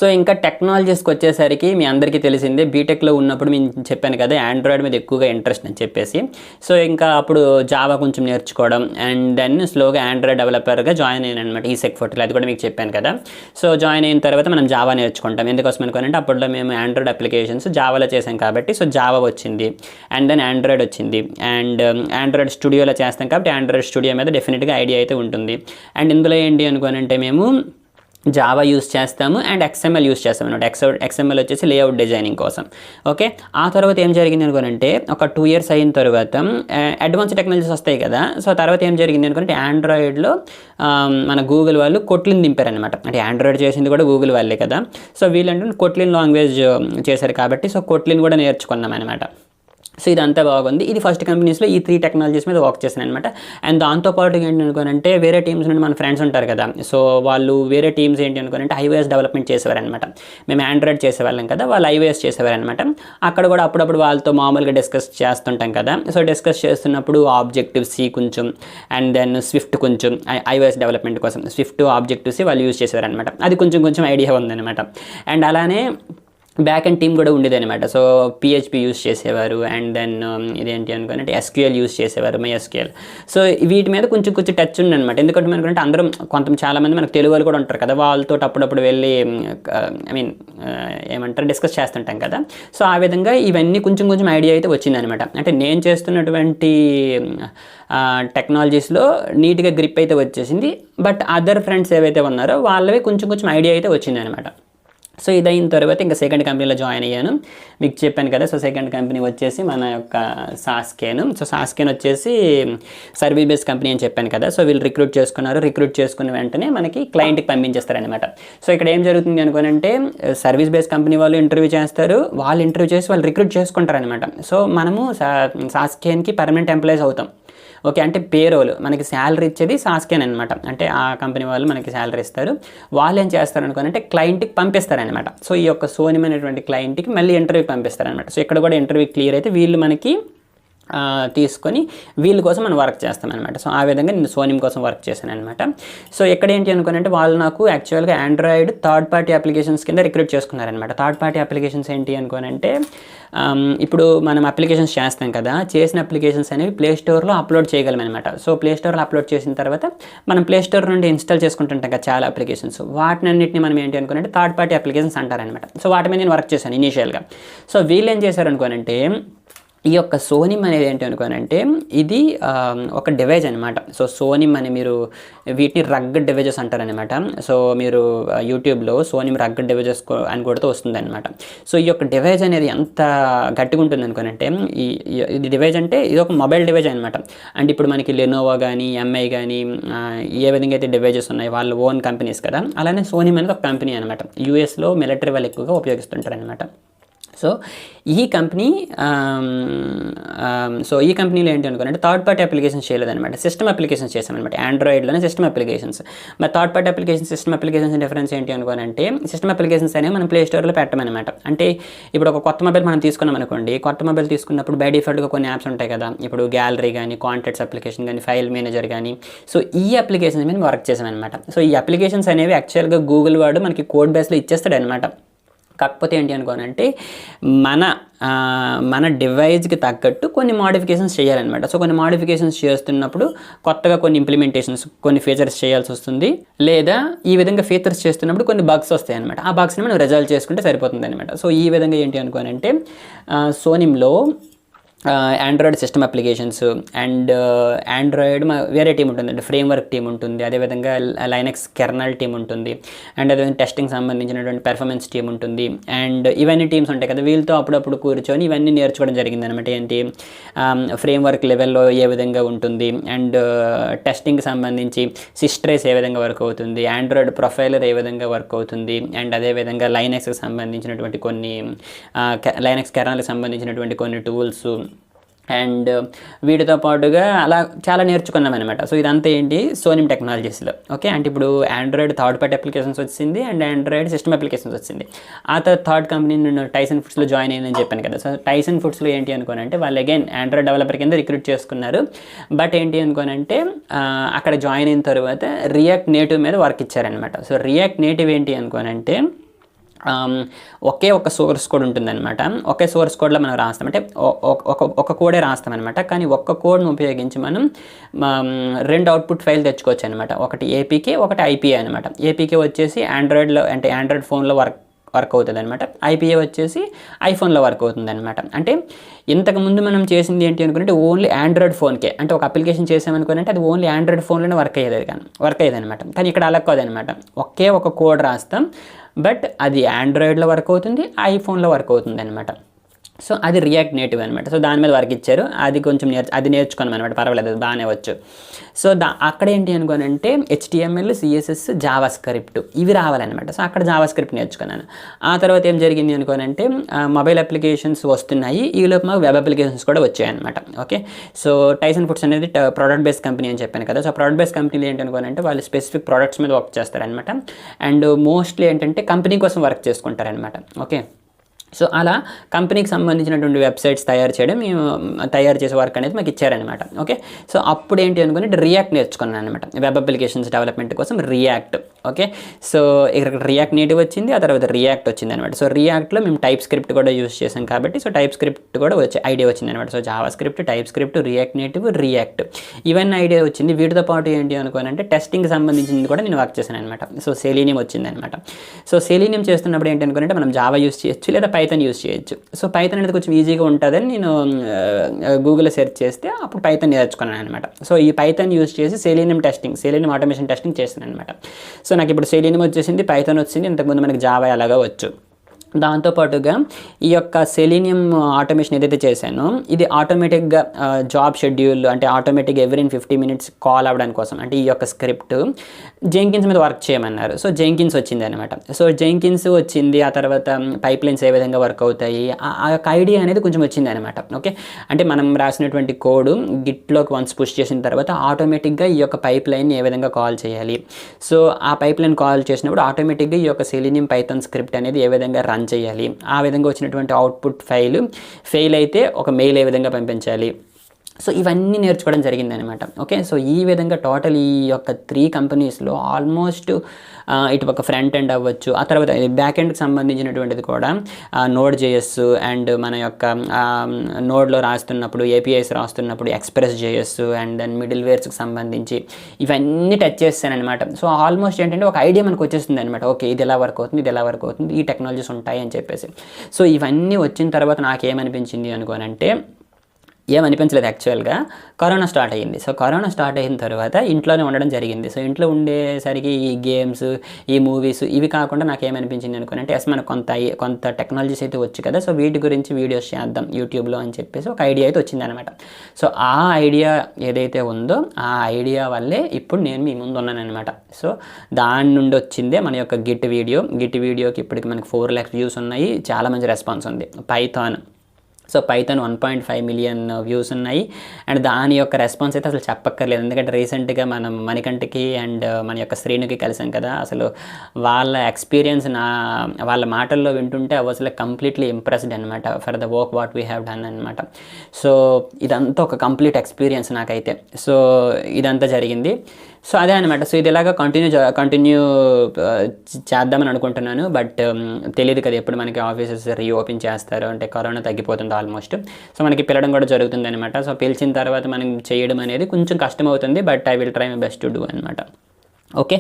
So ఇంకా టెక్నాలజీస్కి వచ్చేసరికి మీ అందరికీ తెలిసిందే, బీటెక్లో ఉన్నప్పుడు నేను చెప్పాను కదా ఆండ్రాయిడ్ మీద ఎక్కువగా ఇంట్రెస్ట్ అని చెప్పేసి. సో ఇంకా అప్పుడు జావా కొంచెం నేర్చుకోవడం అండ్ దెన్ స్లోగా ఆండ్రాయిడ్ డెవలపర్గా జాయిన్ అయ్యాను అనమాట ఈసెక్ 40. అది కూడా మీకు చెప్పాను కదా. సో జాయిన్ అయిన తర్వాత మనం జావా నేర్చుకుంటాం. ఎందుకోసం అనుకోనంటే అప్పట్లో మేము ఆండ్రాయిడ్ అప్లికేషన్స్ జావాలో చేసాం కాబట్టి సో జావా వచ్చింది అండ్ దెన్ ఆండ్రాయిడ్ వచ్చింది అండ్ ఆండ్రాయిడ్ స్టూడియోలో చేస్తాం కాబట్టి ఆండ్రాయిడ్ స్టూడియో మీద డెఫినెట్గా ఐడియా అయితే ఉంటుంది. అండ్ ఇందులో ఏంటి అనుకోనంటే మేము జావా యూస్ చేస్తాము అండ్ ఎక్స్ఎంఎల్ యూస్ చేస్తాం అనమాట. ఎక్స్ఎంఎల్ వచ్చేసి లేఅవుట్ డిజైనింగ్ కోసం. ఓకే, ఆ తర్వాత ఏం జరిగింది అనుకోనంటే ఒక 2 years అయిన తర్వాత అడ్వాన్స్ టెక్నాలజీస్ వస్తాయి కదా. సో తర్వాత ఏం జరిగింది అనుకుంటే ఆండ్రాయిడ్లో మన గూగుల్ వాళ్ళు కొట్లిన్ దింపారనమాట. అంటే ఆండ్రాయిడ్ చేసింది కూడా గూగుల్ వాళ్ళే కదా. సో వీళ్ళంటే కొట్లిన్ లాంగ్వేజ్ చేశారు కాబట్టి సో కొట్లిన్ కూడా నేర్చుకున్నాం అనమాట. సో ఇదంతా బాగుంది. ఇది ఫస్ట్ కంపెనీస్లో ఈ 3 టెక్నాలజీస్ మీద వర్క్ చేశాను అనమాట. అండ్ దాంతోపాటు ఏంటి అనుకోనంటే వేరే టీమ్స్ నుండి మన ఫ్రెండ్స్ ఉంటారు కదా. సో వాళ్ళు వేరే టీమ్స్ ఏంటి అనుకోనంటే ఐఓఎస్ డెవలప్మెంట్ చేసేవారనమాట. మేము ఆండ్రాయిడ్ చేసేవాళ్ళం కదా, వాళ్ళు ఐఓఎస్ చేసేవారనమాట. అక్కడ కూడా అప్పుడప్పుడు వాళ్ళతో మామూలుగా డిస్కస్ చేస్తుంటాం కదా. సో డిస్కస్ చేస్తున్నప్పుడు ఆబ్జెక్టివ్ సి కొంచెం అండ్ దెన్ స్విఫ్ట్ కొంచెం ఐఓఎస్ డెవలప్మెంట్ కోసం స్విఫ్ట్ ఆబ్జెక్టివ్ సి వాళ్ళు యూజ్ చేసేవారనమాట. అది కొంచెం ఐడియా ఉందన్నమాట. అండ్ అలానే బ్యాక్ అండ్ టీమ్ కూడా ఉండేది అనమాట. సో పిహెచ్పి యూస్ చేసేవారు అండ్ దెన్ ఇదేంటి అనుకోనంటే ఎస్క్యూఎల్ యూస్ చేసేవారు, MySQL. సో వీటి మీద కొంచెం టచ్ ఉంది అనమాట. ఎందుకంటే మనకంటే అందరం చాలామంది మనకు తెలుగు వాళ్ళు కూడా ఉంటారు కదా, వాళ్ళతో అప్పుడప్పుడు వెళ్ళి ఏమంటారు డిస్కస్ చేస్తుంటాం కదా. సో ఆ విధంగా ఇవన్నీ కొంచెం ఐడియా అయితే వచ్చిందనమాట. అంటే నేను చేస్తున్నటువంటి టెక్నాలజీస్లో నీట్గా గ్రిప్ అయితే వచ్చేసింది. బట్ అదర్ ఫ్రెండ్స్ ఏవైతే ఉన్నారో వాళ్ళవి కొంచెం ఐడియా అయితే వచ్చిందనమాట. సో ఇదైన తర్వాత ఇంకా సెకండ్ కంపెనీలో జాయిన్ అయ్యాను. మీకు చెప్పాను కదా. సో సెకండ్ కంపెనీ వచ్చేసి మన యొక్క సాస్కేన్. సో సాస్కేన్ వచ్చేసి సర్వీస్ బేస్డ్ కంపెనీ అని చెప్పాను కదా. సో వీళ్ళు రిక్రూట్ చేసుకున్నారు. రిక్రూట్ చేసుకున్న వెంటనే మనకి క్లయింట్కి పంపించేస్తారనమాట. సో ఇక్కడ ఏం జరుగుతుంది అనుకోనంటే సర్వీస్ బేస్డ్ కంపెనీ వాళ్ళు ఇంటర్వ్యూ చేస్తారు, వాళ్ళు ఇంటర్వ్యూ చేసి వాళ్ళు రిక్రూట్ చేసుకుంటారనమాట. సో మనము సాస్కేన్కి పర్మనెంట్ ఎంప్లాయీస్ అవుతాం. ఓకే, అంటే పేరోల్ మనకి శాలరీ ఇచ్చేది సాస్కేన్ అనమాట. అంటే ఆ కంపెనీ వాళ్ళు మనకి శాలరీ ఇస్తారు. వాళ్ళు ఏం చేస్తారు అనుకోనంటే క్లయింట్కి పంపిస్తారనమాట. సో ఈ యొక్క సోనిమ్ అనేటువంటి క్లయింట్కి మళ్ళీ ఇంటర్వ్యూకి పంపిస్తారనమాట. సో ఇక్కడ కూడా ఇంటర్వ్యూ క్లియర్ అయితే వీళ్ళు మనకి తీసుకొని వీళ్ళ కోసం మనం వర్క్ చేస్తామన్నమాట. సో ఆ విధంగా నేను సోనిమ్ కోసం వర్క్ చేశాను అనమాట. సో ఎక్కడ ఏంటి అనుకోనంటే వాళ్ళు నాకు యాక్చువల్గా ఆండ్రాయిడ్ థర్డ్ పార్టీ అప్లికేషన్స్ కింద రిక్రూట్ చేసుకున్నారనమాట. థర్డ్ పార్టీ అప్లికేషన్స్ ఏంటి అనుకోనంటే ఇప్పుడు మనం అప్లికేషన్స్ చేస్తాం కదా, చేసిన అప్లికేషన్స్ అనేవి ప్లే స్టోర్లో అప్లోడ్ చేయగలం అనమాట. సో ప్లే స్టోర్లో అప్లోడ్ చేసిన తర్వాత మనం ప్లే స్టోర్ నుండి ఇన్స్టాల్ చేసుకుంటుంటాం కదా చాలా అప్లికేషన్స్. వాటినన్నింటినీ మనం ఏంటి అనుకోనంటే థర్డ్ పార్టీ అప్లికేషన్స్ అంటారనమాట. సో వాటి మీద నేను వర్క్ చేశాను ఇనీషియల్గా. సో వీళ్ళు ఏం చేశారు అనుకోనంటే ఈ యొక్క సోనిమ్ అనేది ఏంటి అనుకోనంటే ఇది ఒక డివైజ్ అనమాట. సో సోనిమ్ అని మీరు వీటిని రగ్గడ్ డివైజెస్ అంటారనమాట. సో మీరు యూట్యూబ్లో సోనిమ్ రగ్గడ్ డివైజెస్ అని కొడితే వస్తుంది అనమాట. సో ఈ యొక్క డివైజ్ అనేది ఎంత గట్టిగా ఉంటుంది అనుకోనంటే ఇది డివైజ్ అంటే ఇది ఒక మొబైల్ డివైజ్ అనమాట. అంటే ఇప్పుడు మనకి లెనోవో కానీ ఎంఐ కానీ ఏ విధంగా అయితే డివైజెస్ ఉన్నాయి వాళ్ళ ఓన్ కంపెనీస్ కదా, అలానే సోనిమ్ అనేది ఒక కంపెనీ అనమాట. యూఎస్లో మిలిటరీ వాళ్ళు ఎక్కువగా ఉపయోగిస్తుంటారు అనమాట. సో ఈ కంపెనీలో ఏంటి అనుకోనంటే థర్డ్ పార్టీ అప్లికేషన్స్ చేయలేదన్నమాట, సిస్టమ్ అప్లికేషన్స్ చేసామన్నమాట. ఆండ్రాయిడ్లోనే సిస్టమ్ అప్లికేషన్స్. మరి third party applications system applications difference ఏంటి అనుకోనంటే సిస్టమ్ అప్లికేషన్స్ అనేవి మనం ప్లే స్టోర్లో పెట్టమన్నమాట. అంటే ఇప్పుడు ఒక కొత్త మొబైల్ మనం తీసుకున్నాం అనుకోండి, కొత్త మొబైల్ తీసుకున్నప్పుడు బై డిఫాల్ట్గా కొన్ని యాప్స్ ఉంటాయి కదా, ఇప్పుడు గ్యాలరీ కానీ కాంటాక్ట్స్ అప్లికేషన్ కానీ ఫైల్ మేనేజర్ కానీ. సో ఈ అప్లికేషన్స్ మీద వర్క్ చేసామన్నమాట. సో ఈ అప్లికేషన్స్ అనేవి యాక్చువల్గా గూగుల్ వాడు మనకి కోడ్ బేస్లో ఇచ్చేస్తాడు అనమాట. కాకపోతే ఏంటి అనుకోనంటే మన డివైజ్కి తగ్గట్టు కొన్ని మోడిఫికేషన్స్ చేయాలన్నమాట. సో కొన్ని మోడిఫికేషన్స్ చేస్తున్నప్పుడు కొత్తగా కొన్ని ఇంప్లిమెంటేషన్స్ కొన్ని ఫీచర్స్ చేయాల్సి వస్తుంది, లేదా ఈ విధంగా ఫీచర్స్ చేస్తున్నప్పుడు కొన్ని బగ్స్ వస్తాయి అనమాట. ఆ బగ్స్ని మనం రిజాల్వ్ చేసుకుంటే సరిపోతుంది అనమాట. సో ఈ విధంగా ఏంటి అనుకోనంటే సోనిమ్లో Android system applications and Android వేరే టీం ఉంటుంది, అంటే ఫ్రేమ్వర్క్ టీం ఉంటుంది, అదేవిధంగా లైనక్స్ కెర్నల్ టీం ఉంటుంది, అండ్ అదేవిధంగా టెస్టింగ్ సంబంధించినటువంటి పెర్ఫార్మెన్స్ టీం ఉంటుంది. అండ్ ఇవన్నీ టీమ్స్ ఉంటాయి కదా, వీళ్ళతో అప్పుడప్పుడు కూర్చొని ఇవన్నీ నేర్చుకోవడం జరిగింది అనమాట. ఏంటి ఫ్రేమ్వర్క్ లెవెల్లో ఏ విధంగా ఉంటుంది, అండ్ టెస్టింగ్ సంబంధించి సిస్ట్రేస్ ఏ విధంగా వర్క్ అవుతుంది, ఆండ్రాయిడ్ ప్రొఫైలర్ ఏ విధంగా వర్క్ అవుతుంది, అండ్ అదేవిధంగా లైనక్స్కి సంబంధించినటువంటి కొన్ని లైనక్స్ కెర్నల్కి సంబంధించినటువంటి కొన్ని టూల్స్ అండ్ వీటితో పాటుగా అలా చాలా నేర్చుకున్నాం అనమాట. సో ఇదంతా ఏంటి సోనిమ్ టెక్నాలజీస్లో. ఓకే, అంటే ఇప్పుడు ఆండ్రాయిడ్ థర్డ్ పార్టీ అప్లికేషన్స్ వచ్చింది అండ్ ఆండ్రాయిడ్ సిస్టమ్ అప్లికేషన్స్ వచ్చింది. ఆ తర్వాత థర్డ్ కంపెనీ నేను టైసన్ ఫుడ్స్లో జాయిన్ అయ్యిందని చెప్పాను కదా. సో టైసన్ ఫుడ్స్లో ఏంటి అనుకోనంటే వాళ్ళు అగైన్ ఆండ్రాయిడ్ డెవలపర్ కింద రిక్రూట్ చేసుకున్నారు. బట్ ఏంటి అనుకోనంటే అక్కడ జాయిన్ అయిన తర్వాత రియాక్ట్ నేటివ్ మీద వర్క్ ఇచ్చారనమాట. సో రియాక్ట్ నేటివ్ ఏంటి అనుకోనంటే ఒకే ఒక సోర్స్ కోడ్ ఉంటుందన్నమాట. ఒకే సోర్స్ కోడ్లో మనం రాస్తాం, అంటే ఒక కోడే రాస్తామన్నమాట. కానీ ఒక్క కోడ్ను ఉపయోగించి మనం 2 అవుట్పుట్ ఫైల్ తెచ్చుకోవచ్చు అనమాట. ఒకటి ఏపీకే, ఒకటి ఐపీఏ అనమాట. ఏపీకే వచ్చేసి ఆండ్రాయిడ్లో, అంటే ఆండ్రాయిడ్ ఫోన్లో వర్క్ అవుతుంది అనమాట. ఐపీఏ వచ్చేసి ఐఫోన్లో వర్క్ అవుతుంది అనమాట. అంటే ఇంతకుముందు మనం చేసింది ఏంటి అనుకుంటే ఓన్లీ ఆండ్రాయిడ్ ఫోన్కే, అంటే ఒక అప్లికేషన్ చేసామనుకుంటే అది ఓన్లీ ఆండ్రాయిడ్ ఫోన్లోనే వర్క్ అయ్యేది అనమాట. కానీ ఇక్కడ అలా కాదనమాట, ఒకే ఒక కోడ్ రాస్తాం, బట్ అది ఆండ్రాయిడ్లో వర్క్ అవుతుంది, ఐఫోన్లో వర్క్ అవుతుంది అనమాట. సో అది రియాక్ట్ నేటివ్ అనమాట. సో దాని మీద వర్క్ ఇచ్చారు, అది కొంచెం నేర్చుకున్నాం అనమాట. పర్వాలేదు, అది బాగానే వచ్చు. సో అక్కడ ఏంటి అనుకోనంటే HTML, CSS, జావా స్క్రిప్ట్ ఇవి రావాలన్నమాట. సో అక్కడ జావా స్క్రిప్ట్ నేర్చుకున్నాను. ఆ తర్వాత ఏం జరిగింది అనుకోనంటే మొబైల్ అప్లికేషన్స్ వస్తున్నాయి, ఈలోపు మాకు వెబ్ అప్లికేషన్స్ కూడా వచ్చాయన్నమాట. ఓకే, సో టైసన్ ఫుడ్స్ అనేది ప్రోడక్ట్ బేస్డ్ కంపెనీ అని చెప్పాను కదా. సో ప్రోడక్ట్ బేస్డ్ కంపెనీలు ఏంటి అనుకోనంటే వాళ్ళు స్పెసిఫిక్ ప్రోడక్ట్స్ మీద వర్క్ చేస్తారనమాట. అండ్ మోస్ట్లీ ఏంటంటే కంపెనీ కోసం వర్క్ చేసుకుంటారనమాట. ఓకే, సో అలా కంపెనీకి సంబంధించినటువంటి వెబ్సైట్స్ తయారు చేసే వర్క్ అనేది మాకు ఇచ్చారనమాట. ఓకే, సో అప్పుడు ఏంటి అనుకుని రియాక్ట్ నేర్చుకున్నాను అనమాట, వెబ్ అప్లికేషన్స్ డెవలప్మెంట్ కోసం రియాక్ట్. ఓకే, సో ఇక్కడ రియాక్ట్ నేటివ్ వచ్చింది, ఆ తర్వాత రియాక్ట్ వచ్చింది అనమాట. సో రియాక్ట్లో మేము టైప్ స్క్రిప్ట్ కూడా యూస్ చేసాం కాబట్టి, సో టైప్ స్క్రిప్ట్ కూడా ఐడియా వచ్చింది అనమాట. So Java script, type script, react native, react ఇవన్నీ ఐడియా వచ్చింది. వీటితో పాటు ఏంటి అనుకోనంటే టెస్టింగ్ సంబంధించింది కూడా నేను వర్క్ చేశాను అనమాట. సో సెలీనియం వచ్చింది అనమాట. సో సెలీనియం చేస్తున్నప్పుడు ఏంటి అనుకుంటే మనం జావా యూస్ చేయొచ్చు లేదా పైథాన్ యూస్ చేయొచ్చు. సో పైథాన్ అనేది కొంచెం ఈజీగా ఉంటుందని నేను గూగుల్లో సెర్చ్ చేస్తే అప్పుడు పైథాన్ నేర్చుకున్నాను అనమాట. సో ఈ పైథాన్ యూస్ చేసి సెలీనియం ఆటోమేషన్ టెస్టింగ్ చేస్తాను అనమాట. సో నాకు ఇప్పుడు సెలీనియం వచ్చేసింది, పైథాన్ వచ్చింది, ఇంతకుముందు మనకి జావా ఎలాగా వచ్చు. దాంతోపాటుగా ఈ యొక్క సెలీనియం ఆటోమేషన్ ఏదైతే చేశానో ఇది ఆటోమేటిక్గా జాబ్ షెడ్యూల్, అంటే ఆటోమేటిక్గా ఎవ్రీ 50 minutes కాల్ అవ్వడానికి కోసం, అంటే ఈ యొక్క స్క్రిప్ట్ జెంకిన్స్ మీద వర్క్ చేయమన్నారు. సో జెంకిన్స్ వచ్చింది అనమాట. సో జెంకిన్స్ వచ్చింది, ఆ తర్వాత పైప్ లైన్స్ ఏ విధంగా వర్క్ అవుతాయి, ఆ యొక్క ఐడియా అనేది కొంచెం వచ్చింది అనమాట. ఓకే, అంటే మనం రాసినటువంటి కోడ్ గిట్లోకి వన్స్ పుష్ చేసిన తర్వాత ఆటోమేటిక్గా ఈ యొక్క పైప్ లైన్ ఏ విధంగా కాల్ చేయాలి. సో ఆ పైప్ లైన్ కాల్ చేసినప్పుడు ఆటోమేటిక్గా ఈ యొక్క సెలీనియం పైథాన్ స్క్రిప్ట్ అనేది ఏ విధంగా రన్ చేయాలి, ఆ విధంగా వచ్చినటువంటి అవుట్పుట్ ఫెయిల్ అయితే ఒక మెయిల్ ఏ విధంగా పంపించాలి. సో ఇవన్నీ నేర్చుకోవడం జరిగిందనమాట. ఓకే, సో ఈ విధంగా టోటల్ ఈ యొక్క 3 కంపెనీస్లో ఆల్మోస్ట్ ఇటు ఒక ఫ్రంట్ ఎండ్ అవ్వచ్చు, ఆ తర్వాత బ్యాక్ ఎండ్కి సంబంధించినటువంటిది కూడా Node.js అండ్ మన యొక్క నోడ్లో రాస్తున్నప్పుడు APIs రాస్తున్నప్పుడు Express.js అండ్ దెన్ మిడిల్ వేర్స్కి సంబంధించి ఇవన్నీ టచ్ చేస్తానమాట. సో ఆల్మోస్ట్ ఏంటంటే ఒక ఐడియా మనకు వచ్చేస్తుంది అనమాట. ఓకే, ఇది ఎలా వర్క్ అవుతుంది, ఈ టెక్నాలజీస్ ఉంటాయి అని చెప్పేసి. సో ఇవన్నీ వచ్చిన తర్వాత నాకేమనిపించింది అనుకోనంటే ఏమనిపించలేదు యాక్చువల్గా. కరోనా స్టార్ట్ అయ్యింది. సో కరోనా స్టార్ట్ అయిన తర్వాత ఇంట్లోనే ఉండడం జరిగింది. సో ఇంట్లో ఉండేసరికి ఈ గేమ్స్, ఈ మూవీస్ ఇవి కాకుండా నాకేమనిపించింది అనుకోనంటే మనకు కొంత టెక్నాలజీస్ అయితే వచ్చు కదా, సో వీటి గురించి వీడియోస్ చేద్దాం యూట్యూబ్లో అని చెప్పేసి ఒక ఐడియా అయితే వచ్చిందనమాట. సో ఆ ఐడియా ఏదైతే ఉందో ఆ ఐడియా వల్లే ఇప్పుడు నేను మీ ముందు ఉన్నానమాట. సో దాని నుండి వచ్చిందే మన యొక్క గిట్ వీడియోకి ఇప్పటికి మనకి 4 lakhs వ్యూస్ ఉన్నాయి, చాలా మంచి రెస్పాన్స్ ఉంది. సో పైథాన్ 1.5 million వ్యూస్ ఉన్నాయి. అండ్ దాని యొక్క రెస్పాన్స్ అయితే అసలు చెప్పక్కర్లేదు, ఎందుకంటే రీసెంట్గా మనం మణికంఠకి అండ్ మన యొక్క శ్రీనుకి కలిసాం కదా, అసలు వాళ్ళ ఎక్స్పీరియన్స్ వాళ్ళ మాటల్లో వింటుంటే అసలు కంప్లీట్లీ ఇంప్రెస్డ్ అనమాట for the work what we have done అనమాట. సో ఇదంతా ఒక కంప్లీట్ ఎక్స్పీరియన్స్ నాకైతే. సో ఇదంతా జరిగింది. సో అదే అనమాట. సో ఇది ఇలాగా కంటిన్యూ చేద్దామని అనుకుంటున్నాను, బట్ తెలియదు కదా ఎప్పుడు మనకి ఆఫీసెస్ రీఓపెన్ చేస్తారు, అంటే కరోనా తగ్గిపోతుంది ఆల్మోస్ట్. సో మనకి పిలవడం కూడా జరుగుతుంది అనమాట. సో పిలిచిన తర్వాత మనం చేయడం అనేది కొంచెం కష్టం అవుతుంది, but I will try my best to do అనమాట. ఓకే,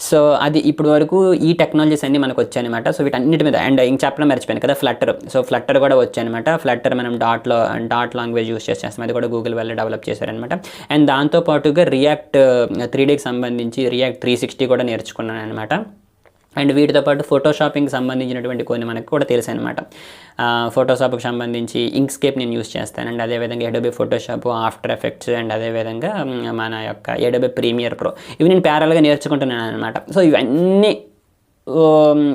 సో అది ఇప్పుడు వరకు ఈ టెక్నాలజీస్ అన్నీ మనకు వచ్చాయన్నమాట. సో వీటన్నిటి మీద అండ్ ఇంక చెప్పడం మర్చిపోయాను కదా, ఫ్లట్టర్ కూడా వచ్చాయన్నమాట. ఫ్లట్టర్ మనం డాట్ లాంగ్వేజ్ యూస్ చేస్తాం, అది కూడా గూగుల్ వాళ్ళు డెవలప్ చేశారనమాట. అండ్ దాంతోపాటుగా రియాక్ట్ 3Dకి సంబంధించి రియాక్ట్ 360 కూడా నేర్చుకున్నాను అనమాట. అండ్ వీటితో పాటు ఫోటోషాపింగ్కి సంబంధించినటువంటి కొన్ని మనకు కూడా తెలుసు అనమాట. ఫోటోషాప్కి సంబంధించి ఇంక్స్కేప్ నేను యూస్ చేస్తాను, అండ్ అదేవిధంగా Adobe Photoshop, after effects, and అదేవిధంగా మన యొక్క అడోబీ ప్రీమియర్ ప్రో ఇవి నేను ప్యారల్గా నేర్చుకుంటున్నాను అనమాట. సో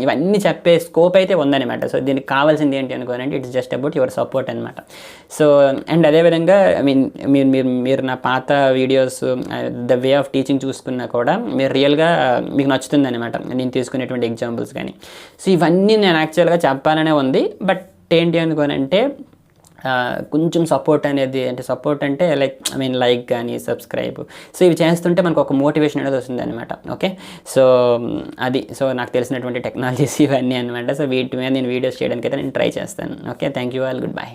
ఇవన్నీ చెప్పే స్కోప్ అయితే ఉందన్నమాట. సో దీనికి కావాల్సింది ఏంటి అనుకోనంటే it's just about your support అనమాట. సో అండ్ అదేవిధంగా మీరు నా పాత videos the way of teaching చూసుకున్నా కూడా మీరు రియల్గా మీకు నచ్చుతుంది అనమాట, నేను తీసుకునేటువంటి ఎగ్జాంపుల్స్ కానీ. సో ఇవన్నీ నేను యాక్చువల్గా చెప్పాలనే ఉంది, బట్ ఏంటి అనుకోనంటే కొంచెం సపోర్ట్ అనేది అంటే సపోర్ట్ అంటే లైక్ ఐ మీన్ లైక్ కానీ సబ్స్క్రైబ్, సో ఇవి చేస్తుంటే మనకు ఒక మోటివేషన్ అనేది వస్తుంది అనమాట. ఓకే, సో అది సో నాకు తెలిసినటువంటి టెక్నాలజీస్ ఇవన్నీ అనమాట. సో వీటి మీద నేను వీడియోస్ చేయడానికి అయితే నేను ట్రై చేస్తాను. Okay, thank you all, good bye.